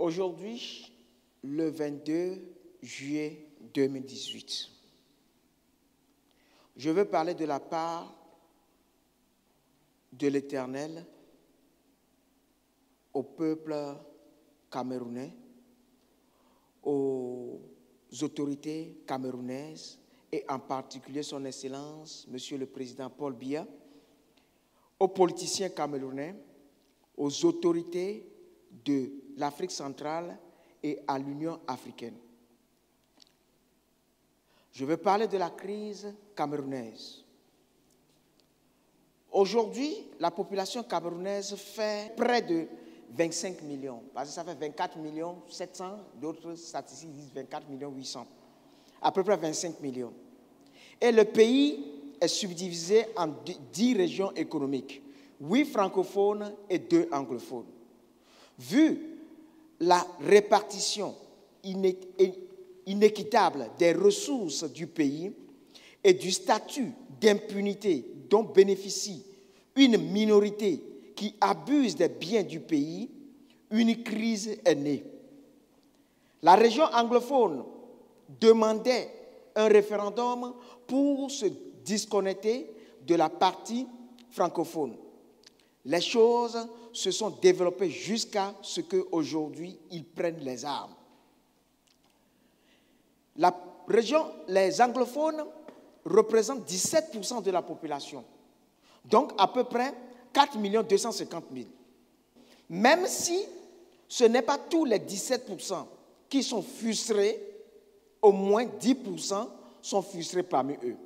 Aujourd'hui, le 22 juillet 2018, je veux parler de la part de l'Éternel au peuple camerounais, aux autorités camerounaises et en particulier son Excellence, Monsieur le Président Paul Biya, aux politiciens camerounais, aux autorités de l'Afrique centrale et à l'Union africaine. Je veux parler de la crise camerounaise. Aujourd'hui, la population camerounaise fait près de 25 millions, parce que ça fait 24 millions 700, d'autres statistiques disent 24 millions 800, à peu près 25 millions. Et le pays est subdivisé en 10 régions économiques, 8 francophones et 2 anglophones. Vu la répartition inéquitable des ressources du pays et du statut d'impunité dont bénéficie une minorité qui abuse des biens du pays, une crise est née. La région anglophone demandait un référendum pour se disconnecter de la partie francophone. Les choses se sont développées jusqu'à ce qu'aujourd'hui, ils prennent les armes. La région, les anglophones représentent 17% de la population, donc à peu près 4 250 000. Même si ce n'est pas tous les 17% qui sont frustrés, au moins 10% sont frustrés parmi eux.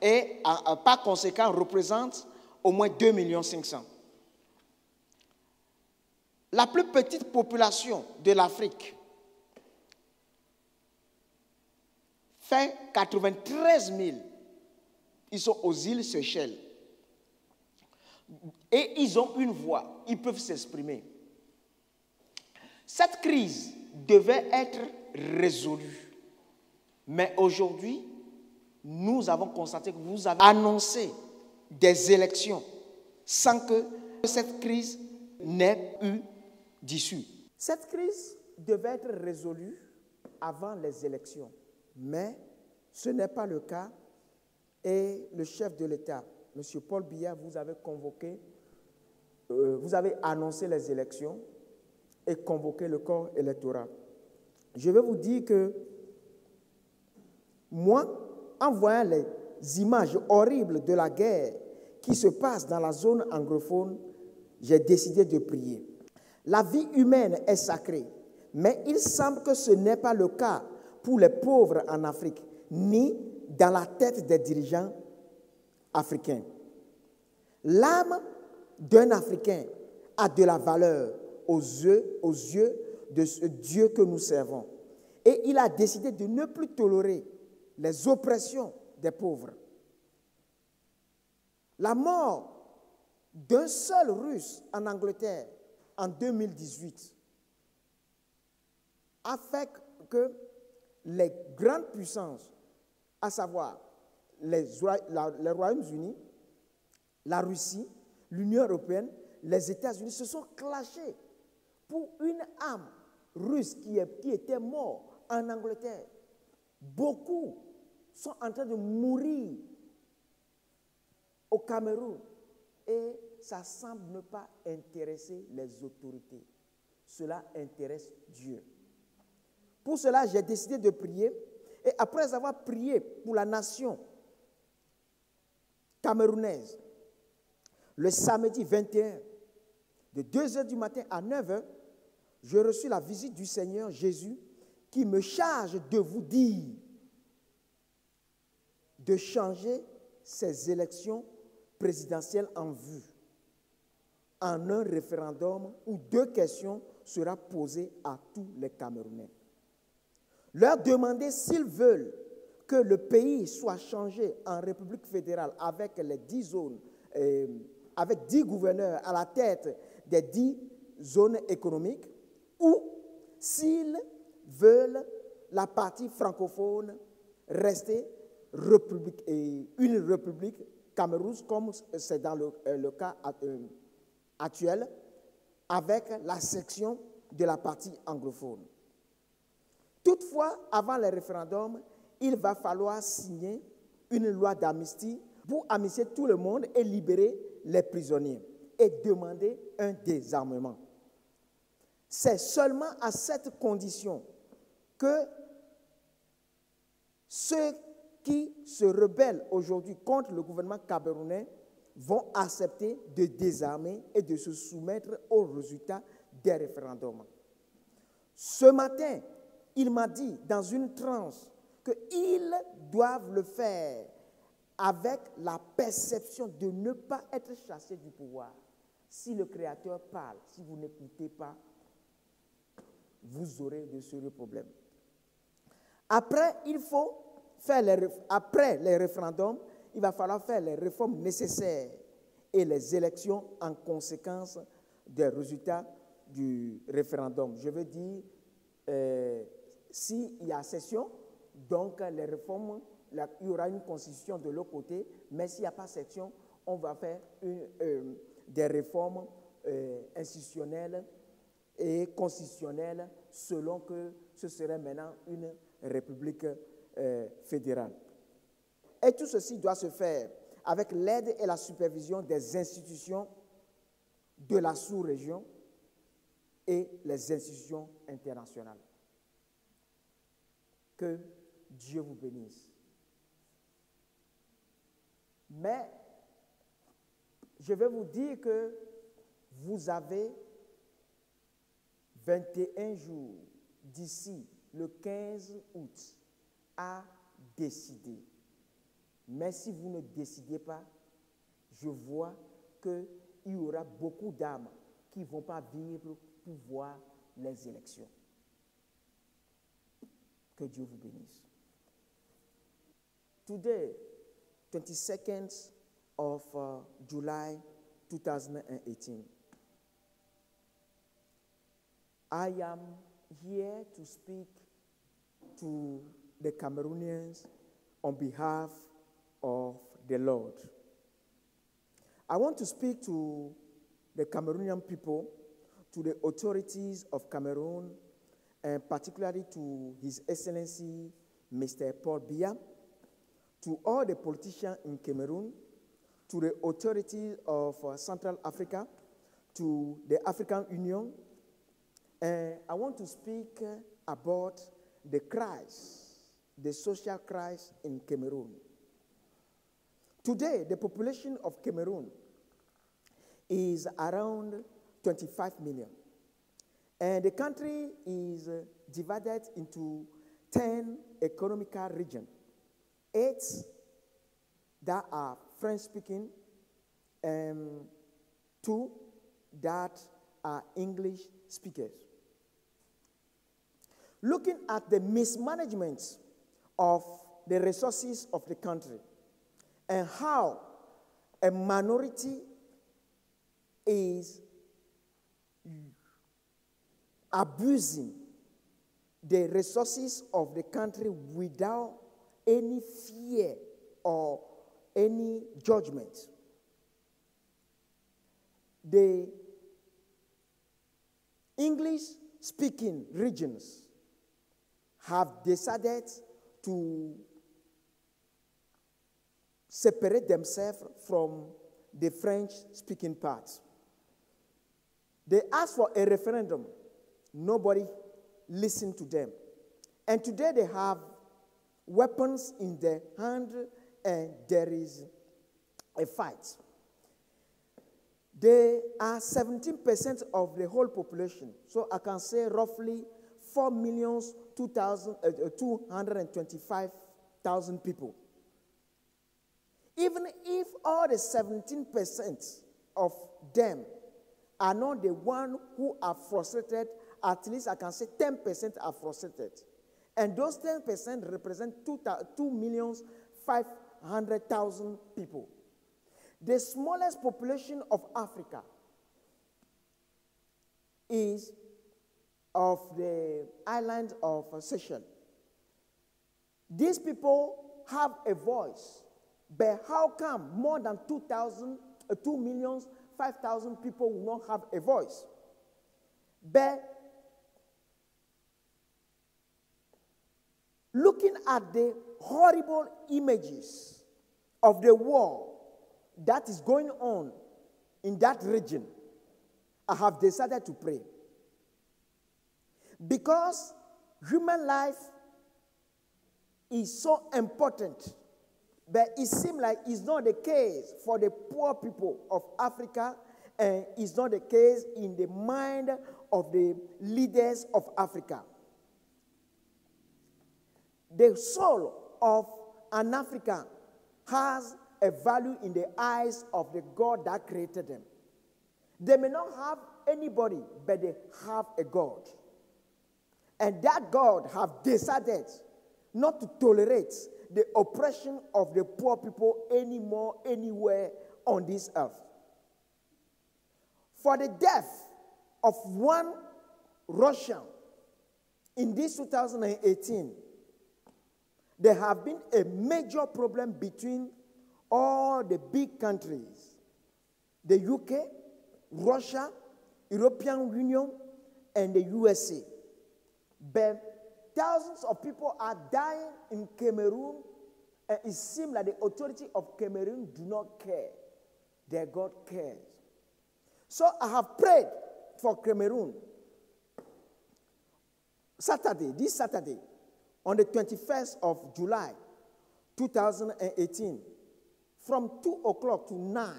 Et par conséquent, représentent au moins 2 500 000. La plus petite population de l'Afrique fait 93 000. Ils sont aux îles Seychelles. Et ils ont une voix, ils peuvent s'exprimer. Cette crise devait être résolue. Mais aujourd'hui, nous avons constaté que vous avez annoncé des élections sans que cette crise n'ait eu d'issue. Cette crise devait être résolue avant les élections. Mais ce n'est pas le cas. Et le chef de l'État, M. Paul Biya, vous avez convoqué, vous avez annoncé les élections et convoqué le corps électoral. Je vais vous dire que moi, en voyant les images horribles de la guerre qui se passe dans la zone anglophone, j'ai décidé de prier. La vie humaine est sacrée, mais il semble que ce n'est pas le cas pour les pauvres en Afrique, ni dans la tête des dirigeants africains. L'âme d'un Africain a de la valeur aux yeux de ce Dieu que nous servons. Et il a décidé de ne plus tolérer les oppressions des pauvres. La mort d'un seul Russe en Angleterre en 2018 a fait que les grandes puissances, à savoir les Royaumes-Unis, la Russie, l'Union européenne, les États-Unis se sont clashés pour une âme russe qui était morte en Angleterre. Beaucoup sont en train de mourir au Cameroun et ça semble ne pas intéresser les autorités. Cela intéresse Dieu. Pour cela, j'ai décidé de prier. Et après avoir prié pour la nation camerounaise, le samedi 21, de 2h du matin à 9h, j'ai reçu la visite du Seigneur Jésus qui me charge de vous dire de changer ces élections présidentielles en vue en un référendum où 2 questions seront posées à tous les Camerounais. Leur demander s'ils veulent que le pays soit changé en République fédérale avec les 10 zones, avec 10 gouverneurs à la tête des 10 zones économiques, ou s'ils veulent la partie francophone rester une république camerounaise comme c'est dans le cas actuel, avec la section de la partie anglophone. Toutefois, avant le référendum, il va falloir signer une loi d'amnistie pour amnistier tout le monde et libérer les prisonniers et demander un désarmement. C'est seulement à cette condition que ceux qui se rebellent aujourd'hui contre le gouvernement camerounais vont accepter de désarmer et de se soumettre aux résultats des référendums. Ce matin, il m'a dit dans une transe qu'ils doivent le faire avec la perception de ne pas être chassés du pouvoir. Si le Créateur parle, si vous n'écoutez pas, vous aurez de sérieux problèmes. Après, après les référendums, il va falloir faire les réformes nécessaires et les élections en conséquence des résultats du référendum. Je veux dire, s'il y a session, donc les réformes, il y aura une constitution de l'autre côté, mais s'il n'y a pas session, on va faire des réformes institutionnelles et constitutionnelles selon que ce serait maintenant une république fédérale. Et tout ceci doit se faire avec l'aide et la supervision des institutions de la sous-région et les institutions internationales. Que Dieu vous bénisse. Mais je vais vous dire que vous avez 21 jours d'ici le 15 août à décider. Mais si vous ne décidez pas, je vois qu'il y aura beaucoup d'âmes qui ne vont pas vivre pour voir les élections. Que Dieu vous bénisse. Today, 22nd of July 2018, I am here to speak to the Cameroonians on behalf of the Lord. I want to speak to the Cameroonian people, to the authorities of Cameroon, and particularly to His Excellency, Mr. Paul Biya, to all the politicians in Cameroon, to the authorities of Central Africa, to the African Union. And I want to speak about the crisis, the social crisis in Cameroon. Today, the population of Cameroon is around 25 million. And the country is divided into 10 economical regions. 8 that are French-speaking, and 2 that are English speakers. Looking at the mismanagement of the resources of the country and how a minority is abusing the resources of the country without any fear or any judgment. The English-speaking regions have decided to separate themselves from the French-speaking parts. They asked for a referendum. Nobody listened to them. And today they have weapons in their hand and there is a fight. They are 17% of the whole population. So I can say roughly 4,225,000 people. Even if all the 17% of them are not the ones who are frustrated, at least I can say 10% are frustrated. And those 10% represent 2,500,000 people. The smallest population of Africa is of the island of Seychelles. These people have a voice, but how come more than 2,500,000 people will not have a voice? But looking at the horrible images of the war that is going on in that region, I have decided to pray. Because human life is so important, but it seems like it's not the case for the poor people of Africa, and it's not the case in the mind of the leaders of Africa. The soul of an African has a value in the eyes of the God that created them. They may not have anybody, but they have a God. And that God have decided not to tolerate the oppression of the poor people anymore, anywhere on this earth. For the death of one Russian in this 2018, there have been a major problem between all the big countries, the UK, Russia, European Union, and the USA. But thousands of people are dying in Cameroon, and it seems like the authority of Cameroon do not care. Their God cares. So I have prayed for Cameroon. This Saturday, on the 21st of July, 2018, from 2 o'clock to 9.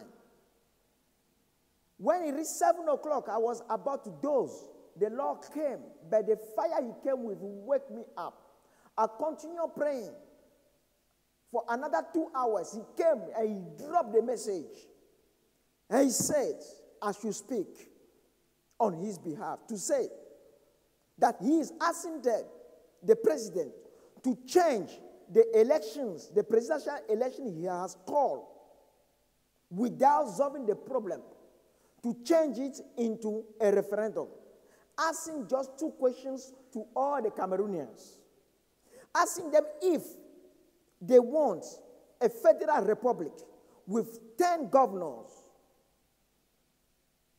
When it reached 7 o'clock, I was about to doze. The Lord came, but the fire he came with woke me up. I continued praying. For another 2 hours, he came and he dropped the message. And he said, I should speak on his behalf, to say that he is asking the president to change the elections, the presidential election he has called, without solving the problem, to change it into a referendum. Asking just 2 questions to all the Cameroonians. Asking them if they want a federal republic with 10 governors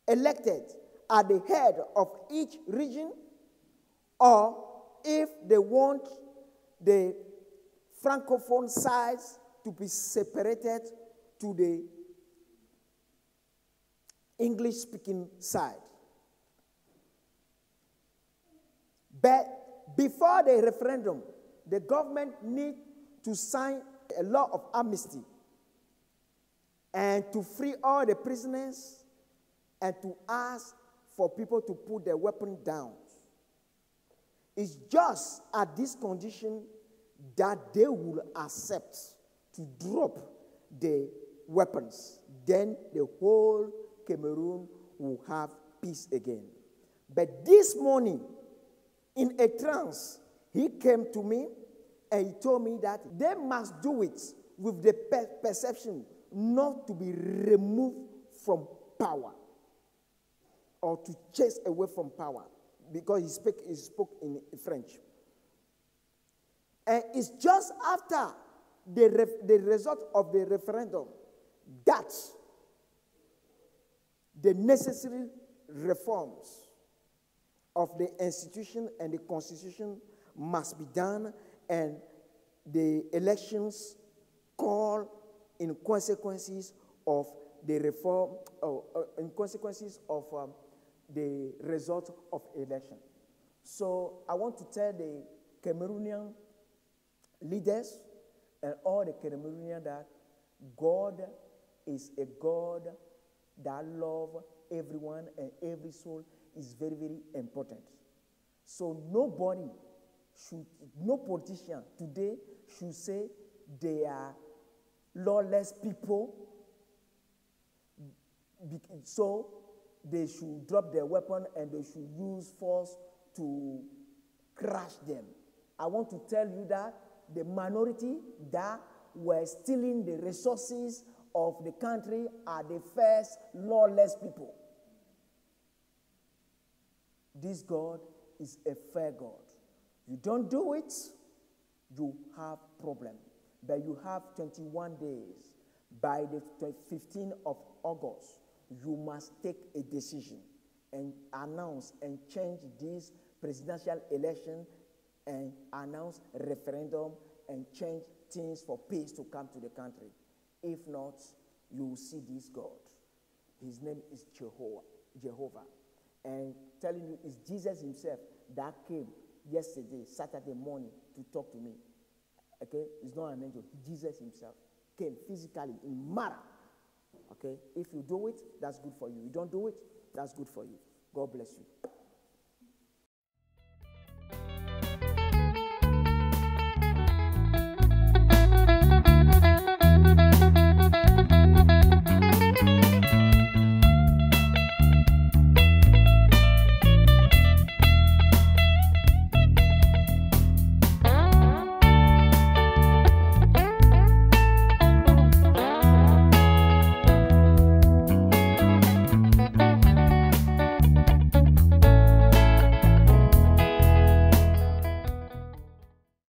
elected at the head of each region, or if they want the Francophone sides to be separated to the English-speaking side. But before the referendum, the government needs to sign a law of amnesty and to free all the prisoners and to ask for people to put their weapon down. It's just at this condition that they will accept to drop the weapons. Then the whole Cameroon will have peace again. But this morning, in a trance, he came to me and he told me that they must do it with the perception not to be removed from power or to chase away from power, because he spoke in French. And it's just after the result of the referendum that the necessary reforms of the institution and the constitution must be done, and the elections call in consequences of the reform, in consequences of the result of election. So I want to tell the Cameroonian leaders and all the Cameroonians that God is a God that loves everyone, and every soul is very, very important. So no politician today should say they are lawless people, so they should drop their weapon and they should use force to crush them. I want to tell you that the minority that were stealing the resources of the country are the first lawless people. This God is a fair God. You don't do it, you have problem. But you have 21 days. By the 15th of August, you must take a decision and announce and change this presidential election and announce referendum and change things for peace to come to the country. If not, you will see this God. His name is Jehovah. And telling you, it's Jesus himself that came yesterday, Saturday morning, to talk to me. Okay? It's not an angel. Jesus himself came physically in Mara. Okay? If you do it, that's good for you. You don't do it, that's good for you. God bless you.